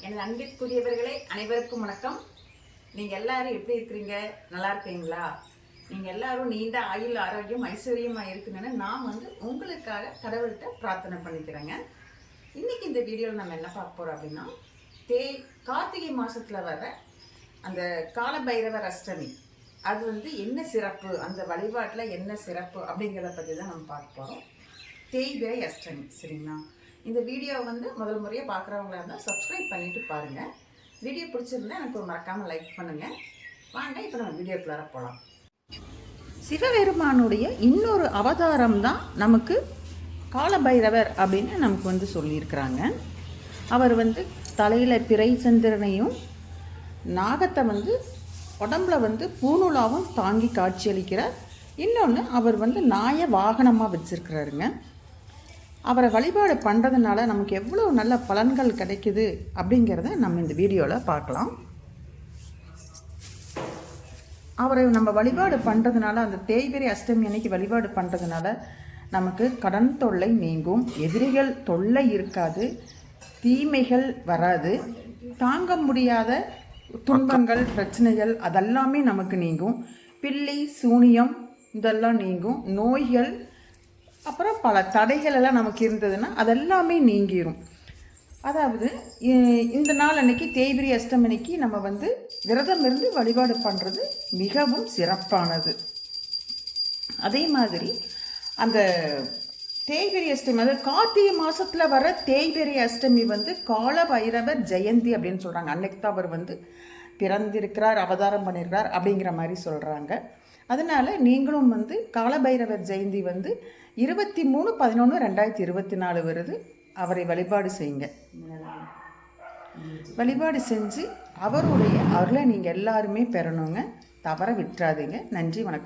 என் அன்பிற்குரியவர்களே அனைவருக்கும் வணக்கம். நீங்கள் எல்லாரும் எப்படி இருக்கிறீங்க? நல்லா இருக்கீங்களா? நீங்கள் எல்லாரும் நீண்ட ஆயுள் ஆரோக்கியம் ஐஸ்வர்யமாக இருக்குன்னு நான் உங்களுக்காக கடவுள்கிட்ட பிரார்த்தனை பண்ணிக்கிறேங்க. இன்றைக்கி இந்த வீடியோவில் நம்ம என்ன பார்க்க போகிறோம் அப்படின்னா, கார்த்திகை மாதத்தில் வர அந்த காலபைரவர் அஷ்டமி அது என்ன சிறப்பு, அந்த வழிபாட்டில் என்ன சிறப்பு அப்படிங்கிறத பற்றி தான் நம்ம பார்க்க போகிறோம். தேய்பிறை அஷ்டமி, சரிங்களா? இந்த வீடியோ முதல் முறையாக பார்க்குறவங்களா இருந்தால் சப்ஸ்கிரைப் பண்ணிவிட்டு பாருங்கள். வீடியோ பிடிச்சிருந்தா எனக்கு ஒரு மறக்காமல் லைக் பண்ணுங்கள். வாங்க இப்போ நம்ம வீடியோக்குள்ளார போகலாம். சிவபெருமானுடைய இன்னொரு அவதாரம் தான் நமக்கு காலபைரவர் அப்படின்னு நமக்கு சொல்லியிருக்கிறாங்க. அவர் தலையில் பிறை சந்திரனையும் நாகத்தை உடம்புல பூநூலாவும் தாங்கி காட்சியளிக்கிறார். இன்னொன்று அவர் நாய வாகனமாக வச்சுருக்கிறாருங்க. அவரை வழிபாடு பண்ணுறதுனால நமக்கு எவ்வளோ நல்ல பலன்கள் கிடைக்குது அப்படிங்கிறத நம்ம இந்த வீடியோவில் பார்க்கலாம். அவரை நம்ம வழிபாடு பண்ணுறதுனால, அந்த தேய்பிறை அஷ்டமி அன்னைக்கு வழிபாடு பண்ணுறதுனால நமக்கு கடன் தொல்லை நீங்கும், எதிரிகள் தொல்லை இருக்காது, தீமைகள் வராது, தாங்க முடியாத துன்பங்கள் பிரச்சனைகள் அதெல்லாமே நமக்கு நீங்கும், பில்லி சூனியம் இதெல்லாம் நீங்கும், நோய்கள் அப்புறம் பல தடைகள் எல்லாம் நமக்கு இருந்ததுன்னா அதெல்லாமே நீங்கிடும். அதாவது இந்த நாள் அன்னைக்கு தேய்பிறை அஷ்டமிக்கு நம்ம விரதம் இருந்து வழிபாடு பண்ணுறது மிகவும் சிறப்பானது. அதே மாதிரி அந்த தேய்பிறை அஷ்டமி, அதாவது கார்த்திகை மாதத்தில் வர தேய்பிறை அஷ்டமி காலபைரவர் ஜெயந்தி அப்படின்னு சொல்கிறாங்க. அன்னைக்கு தான் அவர் பிறந்திருக்கிறார், அவதாரம் பண்ணியிருக்கிறார் அப்படிங்கிற மாதிரி சொல்கிறாங்க. அதனால் நீங்களும் காலபைரவர் ஜெயந்தி 23/11/2024 வருது. அவரை வழிபாடு செய்யுங்க. வழிபாடு செஞ்சு அவருடைய அருளை நீங்கள் எல்லாருமே பெறணுங்க. தவற விட்டுறாதீங்க. நன்றி, வணக்கம்.